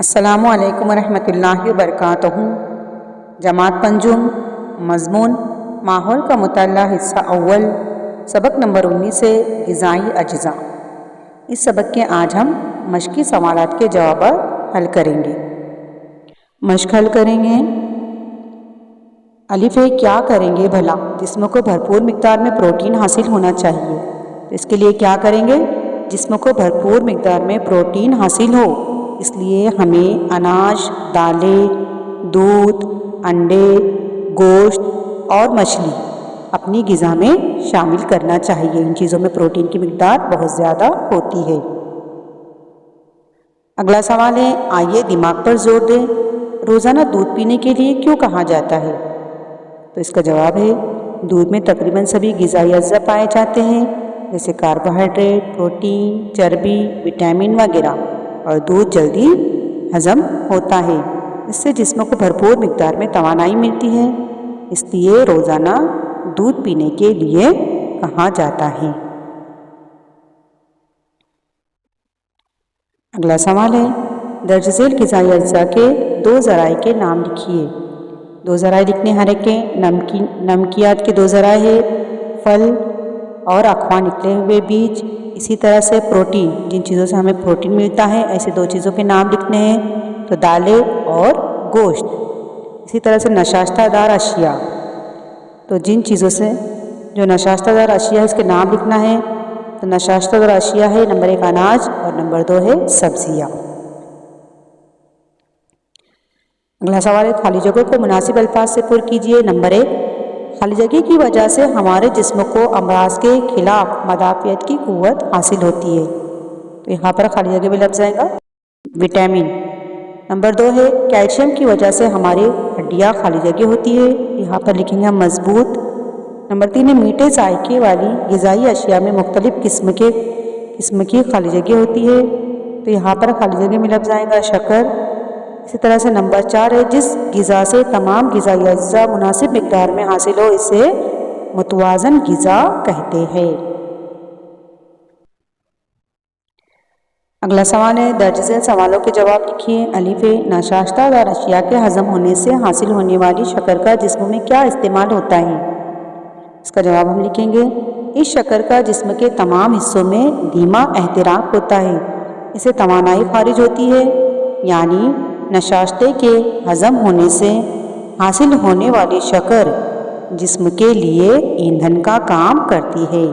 السلام علیکم ورحمۃ اللہ وبرکاتہ۔ جماعت پنجم، مضمون ماحول کا مطالعہ، حصہ اول، سبق نمبر 19 سے غذائی اجزاء۔ اس سبق کے آج ہم مشقی سوالات کے جوابات حل کریں گے۔ مشق حل کریں گے۔ الف ہے، کیا کریں گے بھلا جسم کو بھرپور مقدار میں پروٹین حاصل ہونا چاہیے؟ تو اس کے لیے کیا کریں گے؟ جسم کو بھرپور مقدار میں پروٹین حاصل ہو اس لیے ہمیں اناج، دالیں، دودھ، انڈے، گوشت اور مچھلی اپنی غذا میں شامل کرنا چاہیے۔ ان چیزوں میں پروٹین کی مقدار بہت زیادہ ہوتی ہے۔ اگلا سوال ہے، آئیے دماغ پر زور دیں، روزانہ دودھ پینے کے لیے کیوں کہا جاتا ہے؟ تو اس کا جواب ہے، دودھ میں تقریباً سبھی غذائی اجزاء پائے جاتے ہیں، جیسے کاربوہائیڈریٹ، پروٹین، چربی، وٹامن وغیرہ، اور دودھ جلدی ہضم ہوتا ہے۔ اس سے جسم کو بھرپور مقدار میں توانائی ملتی ہے، اس لیے روزانہ دودھ پینے کے لیے کہا جاتا ہے۔ اگلا سوال ہے، درج ذیل غذائی اجزاء کے دو ذرائع کے نام لکھیے۔ دو ذرائع لکھنے ہر ایک کے، نمکیات کے دو ذرائع ہے، پھل اور اقوام نکلے ہوئے بیج۔ اسی طرح سے پروٹین، جن چیزوں سے ہمیں پروٹین ملتا ہے، ایسے دو چیزوں کے نام لکھنے ہیں، تو دالیں اور گوشت۔ اسی طرح سے نشاستہ دار اشیاء، تو جن چیزوں سے جو نشاستہ دار اشیاء اس کے نام لکھنا ہے، تو نشاستہ دار اشیاء ہے نمبر 1 اناج اور نمبر 2 ہے سبزیاں۔ اگلا سوال ہے، خالی جگہ کو مناسب الفاظ سے پر کیجیے۔ نمبر 1، خالی جگہ کی وجہ سے ہمارے جسم کو امراض کے خلاف مدافعت کی قوت حاصل ہوتی ہے، تو یہاں پر خالی جگہ میں لفظ آئے گا وٹامن۔ نمبر 2 ہے، کیلشیم کی وجہ سے ہماری ہڈیاں خالی جگہ ہوتی ہے، یہاں پر لکھیں گے ہم مضبوط۔ نمبر 3 ہے، میٹھے ذائقے والی غذائی اشیاء میں مختلف قسم کی خالی جگہ ہوتی ہے، تو یہاں پر خالی جگہ میں لفظ آئے گا شکر۔ اسی طرح سے نمبر 4 ہے، جس غذا سے تمام غذائی اجزاء مناسب مقدار میں حاصل ہو اسے متوازن غذا کہتے ہیں۔ اگلا سوال ہے، درج ذیل سوالوں کے جواب لکھیے۔ الف ہے، ناشاستہ دار اشیاء کے ہضم ہونے سے حاصل ہونے والی شکر کا جسم میں کیا استعمال ہوتا ہے؟ اس کا جواب ہم لکھیں گے، اس شکر کا جسم کے تمام حصوں میں دھیما احتراق ہوتا ہے، اسے توانائی خارج ہوتی ہے، یعنی نشاستے کے ہضم ہونے سے حاصل ہونے والی شکر جسم کے لیے ایندھن کا کام کرتی ہے،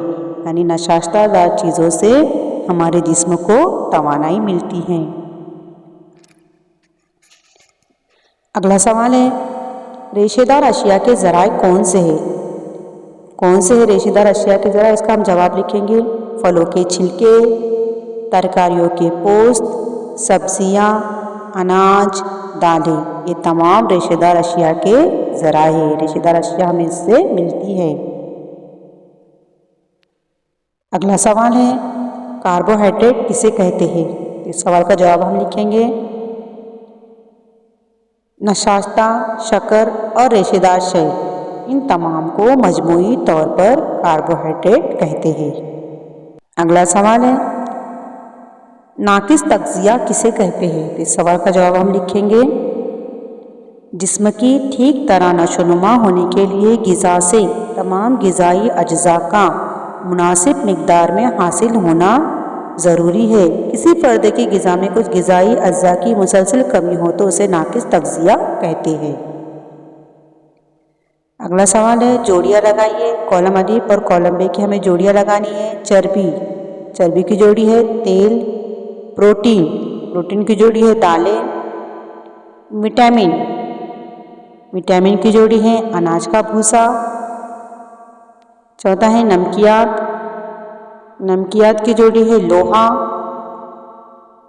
یعنی نشاستہ دار چیزوں سے ہمارے جسم کو توانائی ملتی ہے۔ اگلا سوال ہے، ریشے دار اشیاء کے ذرائع کون سے ہیں؟ کون سے ہیں ریشے دار اشیاء کے ذرائع؟ اس کا ہم جواب لکھیں گے، پھلوں کے چھلکے، ترکاریوں کے پوست، سبزیاں، اناج، دالیں، یہ تمام ریشے دار اشیاء کے ذرائع ہیں، ریشے دار اشیاء ہمیں اس سے ملتی ہے۔ اگلا سوال ہے، کاربوہائیڈریٹ کسے کہتے ہیں؟ اس سوال کا جواب ہم لکھیں گے، نشاستہ، شکر اور ریشے دار شے، ان تمام کو مجموعی طور پر کاربوہائیڈریٹ کہتے ہیں۔ اگلا سوال ہے، ناقص تغذیہ کسے کہتے ہیں؟ اس سوال کا جواب ہم لکھیں گے، جسم کی ٹھیک طرح نشو و نما ہونے کے لیے غذا سے تمام غذائی اجزاء کا مناسب مقدار میں حاصل ہونا ضروری ہے۔ کسی فرد کی غذا میں کچھ غذائی اجزاء کی مسلسل کمی ہو تو اسے ناقص تغذیہ کہتے ہیں۔ اگلا سوال ہے، جوڑیاں لگائیے۔ کالم الف اور کالم ب کی ہمیں جوڑیاں لگانی ہے۔ چربی کی جوڑی ہے تیل، پروٹین کی جوڑی ہے دالیں، وٹامن کی جوڑی ہے اناج کا بھوسا۔ چوتھا ہے نمکیات کی جوڑی ہے لوہا۔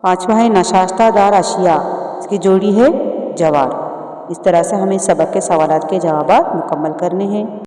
پانچواں ہے نشاستہ دار اشیاء، اس کی جوڑی ہے جوار۔ اس طرح سے ہمیں سبق کے سوالات کے جوابات مکمل کرنے ہیں۔